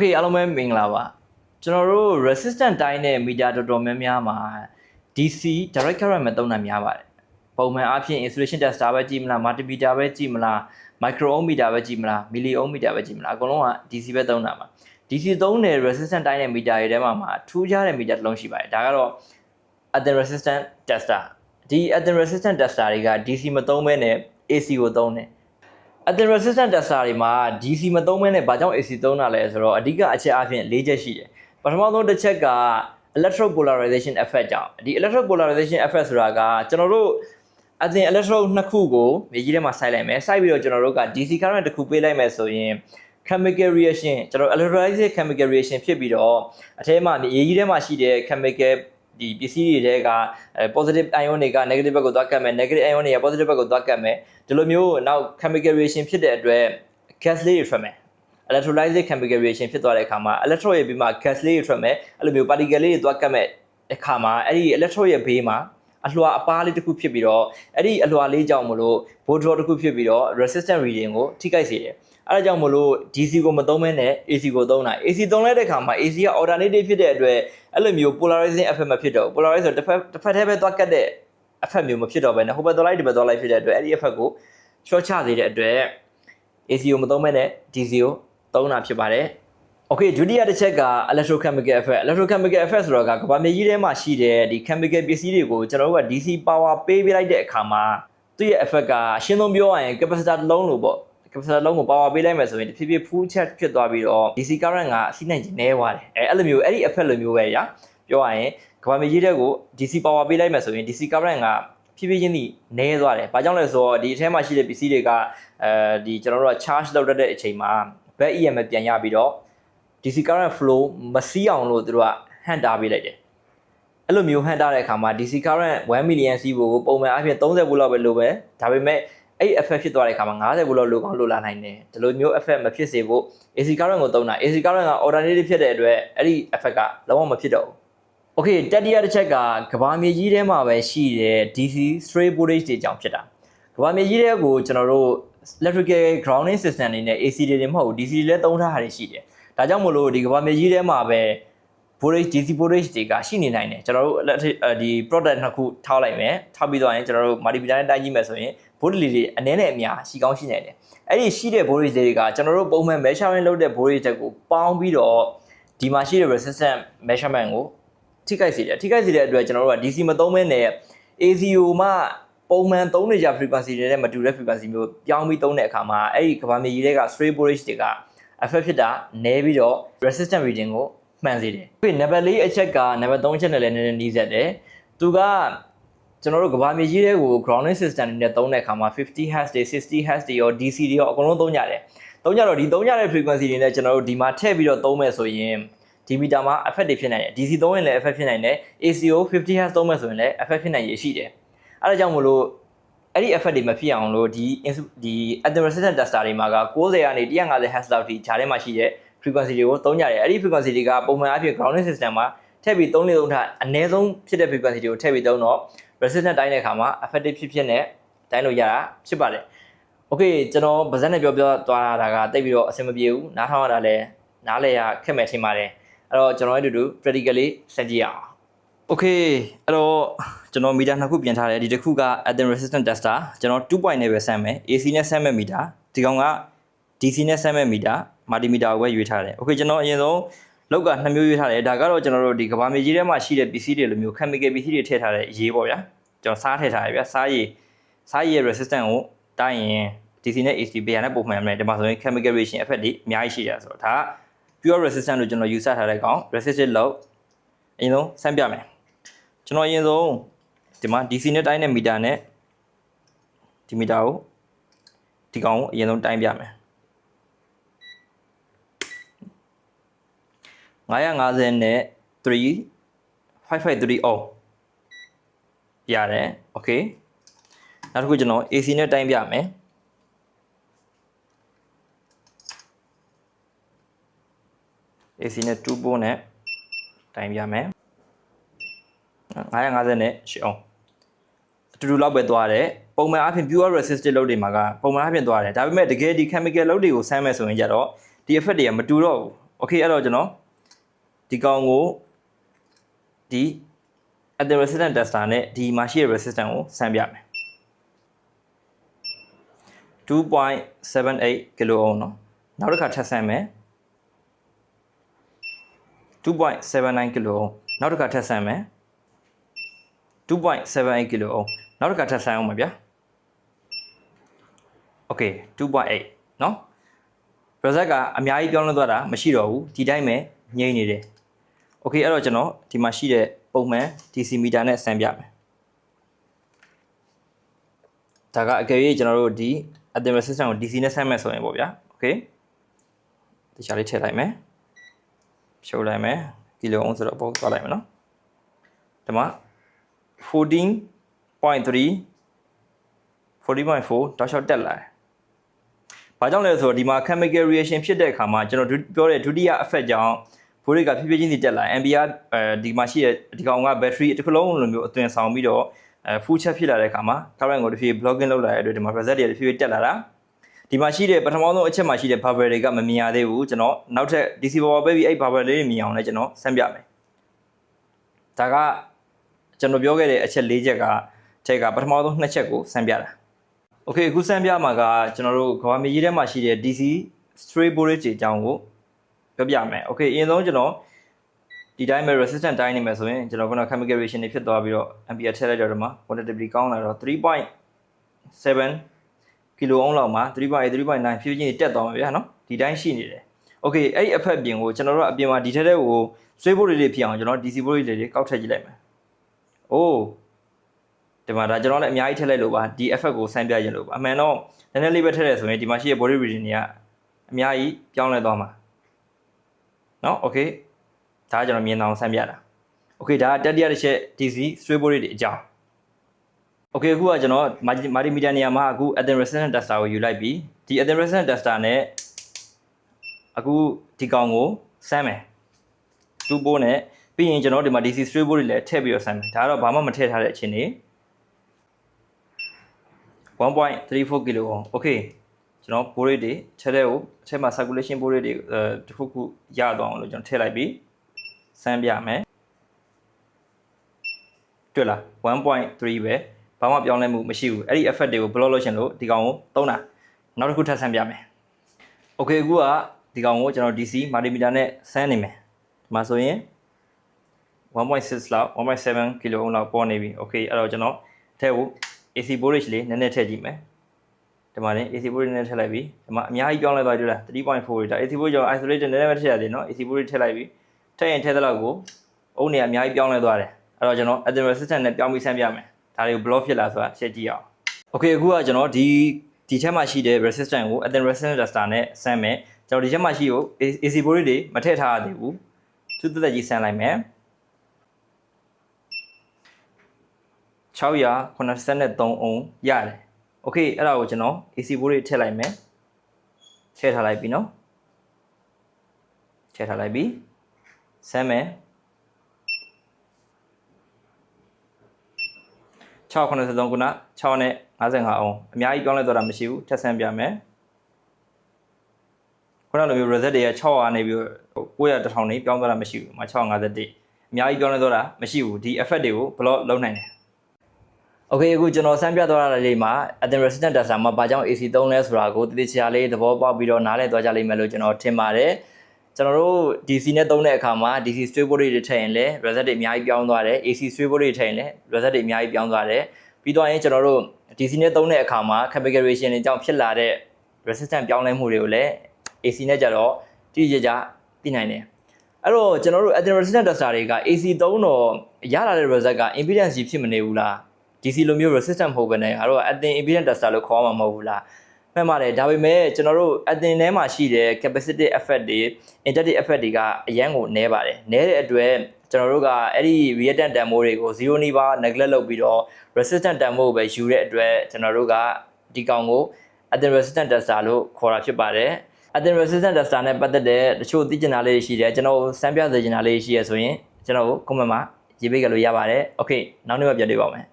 Okay အားလုံးပဲမင်္ဂလာပါကျွန်တော်တို့ resistant တိုင်းနဲ့ meter တော်တော်များများမှာ DC direct current မသုံးတာများပါတယ်ပုံမှန်အားဖြင့် insulation tester ပဲကြည့်မလား multimeter ပဲကြည့်မလား micro ohm meter ပဲကြည့်မလား milli ohm meter ပဲကြည့်မလားအကုန်လုံးက DC ပဲသုံးတာပါ DC သုံးတဲ့ resistant တိုင်းနဲ့ meter တွေထဲမှာထူးခြားတဲ့ meter တစ်လုံးရှိပါတယ်ဒါကတော့ earth resistant tester ဒီ earth resistant tester တွေက DC မသုံးဘဲနဲ့ AC ကိုသုံးတယ်earth resistant tester တွေမှာ DC မသုံးဘဲနဲ့ဘာကြောင့် AC သုံးတာလဲဆိုတော့အဓိကအချက်အပြင်၄ချက်ရှိတယ်ပထမဆုံးတစ်ချက်က electropolarization effect ကြောင့်ဒီ electropolarization effect ဆိုတာကကျွန်တော်တို့အပြင် electrode နှစ်ခုကိုမြေကြီးထဲမှာစိုက်လိုက်မယ်စိုက်ပြီးတော့ကျွန်တော်တို့က DC current တစ်ခုပေးလိုက်မယ်ဆိုရင် chemical reaction ကျွန်တော် electrolysis chemical reaction ဖြစ်ပြီးတော့အထဲမှာမြေကြီးထဲမှာရှိတဲ့ chemical ဒီပစ္စည်းတွေတဲက positive ion တွေက negative ဘက်ကိုသွားကတ်မယ် negative ion တွေက positive ဘက်ကိုသွားကတ်မယ်ဒီလိုမျိုးနောက် chemical reaction ဖြစ်တဲ့အတွက် gas လေးတွေထွက်မယ် electrolysis chemical reaction ဖြစ်သွားတဲ့အခါမှာ electrode ရဲ့ဘေးမှာ gas လေးတွေထွက်မယ်အဲ့လိုမျိုး particle လေးတွေသွားကတ်မဲ့အခါမှာအဲ့ဒီ electrode ရဲ့ဘေးမှာအလွှာအပါးလေးတစ်ခုဖြစ်ပြီးတော့အဲ့ဒီအလွှာလေးကြောင့်မလို့ volt drop တစ်ခုဖြစ်ပြီးတော့ resistance reading ကိုထိခိုက်စေတယ်အဲ့ဒါကြောင့်မလို့ DC ကိုမသုံးဘဲနဲ့ AC ကိုသုံးတာ AC သုံးလိုက်တဲ့အခါမှာ AC က alternative ဖြစ်တဲ့အတွက်အဲ့လိုမျိုး polarizing effect မဖြစ်တော့ polarize ဆိုတစ်ဖက်တည်းပဲသွားကတ်တဲ့ effect မျိုးမဖြစ်တော့ဘဲနဲ့ဟိုဘက်သွားလိုက်ဒီဘက်သွားလိုက်ဖြစ်တဲ့အတွက်အဲ့ဒီ effect ကို short ချစေတဲ့အတွက် AC ကိုမသုံးဘဲနဲ့ DC ကိုသုံးတာဖြစ်ပါတယ် Okay ဒုတိယတစ်ချက်က electrochemical effect electrochemical effect ဆိုတာကကမ္ဘာမြေကြီးထဲမှာရှိတဲ့ဒီ chemical ပစ္စည်းတွေကိုကျွန်တော်တို့က DC power ပေးပြလိုက်တဲ့အခါမှာသူ့ရဲ့ effect ကအရှင်းဆုံးပြောရရင် capacitor တစ်လုံးလို့ပေါ့ capacitor လုံးကို power ပေးလိုက်မယ်ဆိုရင်တဖြည်းဖြည်း full charge ဖြစ်သွားပြီးတော့ DC current ကအစီးနိုင်ခြင်းနည်းသွားတယ်အဲ့လိုမျိုးအဲ့ဒီ effect လိုမျိုးပဲညာပြောရရင်ကမ္ဘာမြေကြီးထဲကို DC power ပေးလိုက်မယ်ဆိုရင် DC current ကဖြည်းဖြည်းချင်းစီနည်းသွားတယ်။ဘာကြောင့်လဲဆိုတော့ဒီအထဲမှာရှိတဲ့ပစ္စည်းတွေကဒီကျွန်တော်တို့က charge လုပ်တတ်တဲ့အချိန်မှာ back EMF ပြန်ရပြီးတော့ DC current flow မစီးအောင်လို့သူတို့ကဟန်တာပေးလိုက်တယ်။အဲ့လိုမျိုးဟန်တာတဲ့အခါမှာ DC current 1 million စီးဖို့ပုံမှန်အပြင်30 volt လောက်ပဲလိုပဲ။ဒါပေမဲ့အဲ့ effect ဖြစ်သွားတဲ့အခါမှာ50 volt လောက်လိုကောင်းလိုလာနိုင်တယ်။ဒီလိုမျိုး effect မဖြစ်စေဖို့ AC current ကိုသုံးတာ AC current က alternative ဖြစ်တဲ့အတွက်အဲ့ဒီ effect ကလုံးဝမဖြစ်တော့ဘူး။ Okay တတိယတစ်ချက်ကကဘာမြေကြီးထဲမှာပဲရှိတဲ့ DC stray voltage တွေကြောင့်ဖြစ်တာကဘာမြေကြီးထဲကိုကျွန်တော်တို့ electrical grounding system တွေနဲ့ AC တွေမဟုတ်ဘူး DC တွေလည်းသုံးထားတာရှိတယ်ဒါကြောင့်မို့လို့ဒီကဘာမြေကြီးထဲမှာပဲ voltage DC voltage တွေကရှိနေနိုင်တယ်ကျွန်တော်တို့ဒီ product နှစ်ခုထောက်လိုက်မယ်ထောက်ပြီးတော့ရင်ကျွန်တော်တို့ multimeter နဲ့တိုင်းကြည့်မယ်ဆိုရင် voltage တွေအနည်းနဲ့အများရှိကောင်းရှိနိုင်တယ်အဲ့ဒီရှိတဲ့ voltage တွေကကျွန်တော်တို့ပုံမှန် measurement လုပ်တဲ့ voltage တက်ကိုပေါင်းပြီးတော့ဒီမှာရှိတဲ့ resistance measurement ကိုထိခိုက်စေတဲ့အတွက်ကျွန်တော်တို့က DC မသုံးဘဲနဲ့ AC ကိုမှပုံမှန်သုံးနေကြ frequency တွေနဲ့မတူတဲ့ frequency မျိုးပြောင်းပြီးသုံးတဲ့အခါမှာအဲ့ဒီကဘာမြေကြီးတွေက stray voltage တွေက effect ဖြစ်တာနည်းပြီးတော့ resistance reading ကိုမှန်စေတယ်။ပြီးနံပါတ်4အချက်ကနံပါတ်3အချက်နဲ့လည်းနည်းနည်းနှီးစပ်တယ်။သူကကျွန်တော်တို့ကဘာမြေကြီးတွေကို grounding system တွေနဲ့သုံးတဲ့အခါမှာ50 Hz တွေ60 Hz တွေရော DC တွေရောအကုန်လုံးသုံးကြတယ်။သုံးကြတော့ဒီသုံးကြတဲ့ frequency တွေနဲ့ကျွန်တော်တို့ဒီမှာထည့်ပြီးတော့သုံးမယ်ဆိုရင်ဒီမီတာမှာ effect တွေဖြစ်နိုင်တယ် DC သုံးရင်လည်း effect ဖြစ်နိုင်တယ် AC ကို50 Hz သုံးမယ်ဆိုရင်လည်း effect ဖြစ်နိုင်ရရှိတယ်အဲဒါကြောင့်မို့လို့အဲ့ဒီ effect တွေမဖြစ်အောင်လို့ဒီ earth resistant tester တွေမှာက90ကနေ150 Hz လောက်ထိဂျာထဲမှာရှိတဲ့ frequency တွေကိုသုံးကြတယ်အဲ့ဒီ frequency တွေကပုံမှန်အဖြစ် grounding system မှာထည့်ပြီးသုံးထားအနည်းဆုံးဖြစ်တဲ့ frequency တွေကိုထည့်ပြီးသုံးတော့ resistant တိုင်းတဲ့အခါမှာ effective ဖြစ်နဲ့တိုင်းလို့ရတာဖြစ်ပါတယ် Okay ကျွန်တော်ဗဇက်နဲ့ပြောသွားတာကတိတ်ပြီးတော့အဆင်မပြေဘူးနားထောင်ရတာလည်းနားလဲရခက်မဲ့ထင်ပါတယ်အဲ့တော့ကျွန်တော်တို့အတူတူ practically စကြည့်ရအောင် Okay အဲ့တော့ကျွန်တော်မီတာနှစ်ခုပြင်ထားတယ်ဒီတစ်ခုက earth resistant tester ကျွန်တော်2.0နဲ့ပဲဆမ်းမယ် AC နဲ့ဆမ်းမဲ့မီတာဒီကောင်က DC နဲ့ဆမ်းမဲ့မီတာ multimeter ကိုပဲရွေးထားတယ် Okay ကျွန်တော်အရင်ဆုံးလောက်က2မျိုးရွေးထားတယ်ဒါကတော့ကျွန်တော်တို့ဒီကဘာမြေကြီးထဲမှာရှိတဲ့ပစ္စည်းတွေလိုမျိုး chemical ပစ္စည်းတွေထည့်ထားတဲ့ရေးပေါ့ဗျာကျွန်တော်စားထည့်ထားတယ်ဗျာစားရည်ရဲ့ resistance ကိုတိုင်းရင် DC နဲ့ AC ဘေးရနဲ့ပုံမှန်ရမယ်ဒီမှာဆိုရင် chemical reaction effect တွေအများကြီးရှိကြဆိုတော့ဒါကpure resistance လို့ကျွန်တော်ယူဆထားတဲ့ကောင် resistive လို့အရင်ဆုံးစမ်းပြမယ်ကျွန်တော်အရင်ဆုံးဒီမှာ DC နဲ့တိုင်းတဲ့မီတာနဲ့ဒီမီတာကိုဒီကောင်ကိုအရင်ဆုံးတိုင်းပြမယ်950နဲ့3553 ohm ရတယ် okay နောက်တစ်ခုကျွန်တော် AC နဲ့တိုင်းပြမယ်AC နဲ့2 volt နဲ့တိုင်းပြမယ်950နဲ့8အောင်အတူတူလောက်ပဲသွားတယ်ပုံမှန်အဖြစ် pure resistive load တွေမှာကပုံမှန်အဖြစ်သွားတယ်ဒါပေမဲ့တကယ်ဒီ chemical load တွေကိုဆမ်းမဲ့ဆိုရင်ကြတော့ဒီ effect တွေကမတူတော့ဘူး okay အဲ့တော့ကျွန်တော်ဒီကောင်ကိုဒီ at the resistant tester နဲ့ဒီမှာရှိတဲ့ resistant ကိုဆန်းပြမယ် 2.78 kilo ohm เนาะနောက်တစ်ခါထပ်ဆန်းမယ် 2.79 kilo ohm နောက်တစ်ခါထပ်ဆန်းမယ် 2.78 kilo ohm နောက်တစ်ခါထပ်ဆန်းအောင်ပါဗျာ okay 2.8 เนาะ result ကအများကြီးပြောင်းလဲသွားတာမရှိတော့ဘူးဒီတိုင်းပဲငြိမ့်နေတယ် okay အဲ့တော့ကျွန်တော်ဒီမှာရှိတဲ့ပုံမှန် DC meter နဲ့ဆန်းပြမယ်ဒါကအကယ်၍ကျွန်တော်တို့ဒီ at the resistance ကို DC နဲ့ဆန်းမယ်ဆိုရင်ပေါ့ဗျာ okay တခြားလေးထည့်လိုက်မယ်ဖြုတ်လိုက်မယ်ကီလိုအုံးဆိုတော့ပုံသွားလိုက်မယ်နော်ဒီမှာ 14.3 40.4 တောက်လျှောက်တက်လာတယ်ဘာကြောင့်လဲဆိုတော့ဒီမှာ chemical reaction ဖြစ်တဲ့အခါမှာကျွန်တော်ပြောတဲ့ဒုတိယ effect ကြောင့်ဘိုးတွေကဖြည်းဖြည်းချင်းစီတက်လာ ampere ဒီမှာရှိတဲ့ဒီကောင်က battery တစ်ခုလုံးလိုမျိုးအသွင်ဆောင်ပြီးတော့full charge ဖြစ်လာတဲ့အခါမှာ current ကိုတစ်ဖြည်းဖြည်း blocking လုပ်လာတဲ့အတွက်ဒီမှာ result တွေတစ်ဖြည်းဖြည်းတက်လာတာဒီမှာရှိတဲ့ပထမဆုံးအချက်မှာရှိတဲ့ bubble တွေကမမြင်ရသေးဘူးကျွန်တော်နောက်ထပ် DC power ပဲပြီးအဲ့ bubble လေးတွေမြင်အောင်လည်းကျွန်တော်ဆန်းပြမယ်ဒါကကျွန်တော်ပြောခဲ့တဲ့အချက်၄ချက်ကထက်ကပထမဆုံး2ချက်ကိုဆန်းပြတာ okay အခုဆန်းပြမှာကကျွန်တော်တို့ကဘာမြေကြီးထဲမှာရှိတဲ့ DC stray voltage အကြောင်းကိုပြောပြမယ် okay အရင်ဆုံးကျွန်တော်ဒီတိုင်းပဲ resistant တိုင်းနေမယ်ဆိုရင်ကျွန်တော်က chemical reaction တွေဖြစ်သွားပြီးတော့ ampere ထည့်လိုက်တော့ဒီမှာ quantity ကောင်းလာတော့ 3.7 kilo ohm လောက်မှာ 3.8 3.9 ဖြည်းဖြည်းချင်းတက်သွားမှာဗျာနော်ဒီတိုင်းရှိနေတယ် okay အဲ့ဒီအဖက်ပြင်ကိုကျွန်တော်တို့အပြင်မှာဒီထက်တဲ့ကို sway voltage တွေဖြစ်အောင်ကျွန်တော် DC voltage တွေကောက်ထည့်ကြည့်လိုက်မယ် oh ဒီမှာဒါကျွန်တော်လည်းအများကြီးထည့်လိုက်လို့ပါဒီ effect ကိုဆန်းပြခြင်းလို့ပါအမှန်တော့နည်းနည်းလေးပဲထည့်ရဆိုရင်ဒီမှာရှိတဲ့ body reading တွေကအများကြီးပြောင်းလဲသွားမှာเนาะ okay ဒါကကျွန်တော်မြင်အောင်ဆန်းပြတာ okay ဒါကတတိယတစ်ချက် DC sway voltage တွေအကြောင်း okay အခုကကျွန်တော် multimeter နေရာမှာအခု at the resistance tester ကိုယူလိုက်ပြီဒီ at the resistance tester နဲ့အခုဒီကောင်ကိုဆန်းမယ်2 volt နဲ့ပြီးရင်ကျွန်တော်ဒီမှာ DC stray voltage လည်းထည့်ပြီးတော့ဆန်းမယ်ဒါကတော့ဘာမှမထည့်ထားတဲ့အခြေအနေ1.34 kilo ohm okay ကျွန်တော် voltage တွေချက်တဲ့ကိုအထက်မှာ circulation voltage တွေတစ်ခုခုရသွားအောင်လို့ကျွန်တော်ထည့်လိုက်ပြီးဆန်းပြမယ်တွေ့လား 1.3 ပဲဘာမှပြောင်းလဲမှုမရှိဘူးအဲ့ဒီ effect တွေကို block လုပ်ချင်လို့ဒီကောင်ကိုသုံးတာနောက်တစ်ခုထပ်ဆန်းပြမယ် okay အခုကဒီကောင်ကိုကျွန်တော် DC multimeter နဲ့ဆန်းနေမယ်ဒီမှာဆိုရင် 1.6 လောက် 1.7 kilo ohm လောက်ပေါ်နေပြီ okay အဲ့တော့ကျွန်တော်ထဲကို AC voltage လေးနည်းနည်းထည့်ကြည့်မယ်ဒီမှာလည်း AC voltage နည်းနည်းထည့်လိုက်ပြီဒီမှာအများကြီးပြောင်းလဲသွားကြလား 3.4 ဒါ AC voltage ကြောင့် isolated နည်းနည်းပဲထည့်ရသေးနော် AC voltage ထည့်လိုက်ပြီထည့်ရင်ထည့်တဲ့လောက်ကိုအုံးနေအများကြီးပြောင်းလဲသွားတယ်အဲ့တော့ကျွန်တော် at the resistance နဲ့ပြောင်းပြီးဆန်းပြမယ်ဒါတွေကို block ဖြစ်လာဆိုတာချက်ကြည့်အောင် okay အခုကကျွန်တော်ဒီချက်မှာရှိတဲ့ resistance ကို at the resistance tester နဲ့ဆန်းမယ်ကျွန်တော်ဒီချက်မှာရှိကို AC voltage တွေမထည့်ထားရသေးဘူးသူ့တက်ကြီးဆန်းလိုက်မယ်683 ohm ရတယ် okay အဲ့ဒါကိုကျွန်တော် AC voltage ထည့်လိုက်မယ်ထည့်ထားလိုက်ပြီနော်ထည့်ထားလိုက်ပြီဆန်းမယ်683ခုန6နဲ့55 ohm အများကြီးပြောင်းလဲသွားတာမရှိဘူးထပ်ဆန်းပြမယ်ခုနလိုမျိုး result တွေက600နေပြီး900 1000နေပြောင်းသွားတာမရှိဘူးမှာ651အများကြီးပြောင်းလဲသွားတာမရှိဘူးဒီ effect တွေကို block လုပ်နိုင်တယ် okay အခုကျွန်တော်ဆန်းပြသွားတာလေးမှာ at the resistance tester မှာဘာကြောင့် AC သုံးလဲဆိုတာကိုတတိချာလေးသဘောပေါက်ပြီးတော့နားလည်သွားကြလိမ့်မယ်လို့ကျွန်တော်ထင်ပါတယ်ကျွန်တော်တို့ DC နဲ့သုံးတဲ့အခါမှာ DC stray voltage တွေထည့်ရင်လည်း result တွေအများကြီးပြောင်းသွားတယ် AC stray voltage တွေထည့်ရင်လည်း result တွေအများကြီးပြောင်းသွားတယ်ပြီးတော့ရင်ကျွန်တော်တို့ DC နဲ့သုံးတဲ့အခါမှာ chemical reaction တွေကြောင့်ဖြစ်လာတဲ့ resistance ပြောင်းလဲမှုတွေကိုလည်း AC နဲ့ကြတော့တိကျကျသိနိုင်တယ်အဲ့တော့ကျွန်တော်တို့ at the resistance tester တွေက AC သုံးတော့ရလာတဲ့ result က impedance ကြီးဖြစ်မနေဘူးလားDC လိုမျိုး resistant မဟုတ်ဘဲနဲ့အဲ့တော့ at the impedance tester လို့ခေါ်မှာမဟုတ်ဘူးလားမှန်ပါတယ်ဒါပေမဲ့ကျွန်တော်တို့ at the ထဲမှာရှိတဲ့ capacitive effect တွေ inductive effect တွေကအရန်ကိုနည်းပါတယ်နည်းတဲ့အတွက်ကျွန်တော်တို့ကအဲ့ဒီ reactant တန်ဖိုးတွေကို0နီးပါး neglect လုပ်ပြီးတော့ resistant တန်ဖိုးကိုပဲယူတဲ့အတွက်ကျွန်တော်တို့ကဒီကောင်ကို at the resistant tester လို့ခေါ်တာဖြစ်ပါတယ် at the resistant tester နဲ့ပတ်သက်တဲ့တချို့သိချင်တာလေးရှိတယ်ကျွန်တော်စမ်းပြစေချင်တာလေးရှိရဆိုရင်ကျွန်တော်ကို comment မှာရေးပေးကြလို့ရပါတယ် okay နောက်နေ့မှပြန်တွေ့ပါမယ်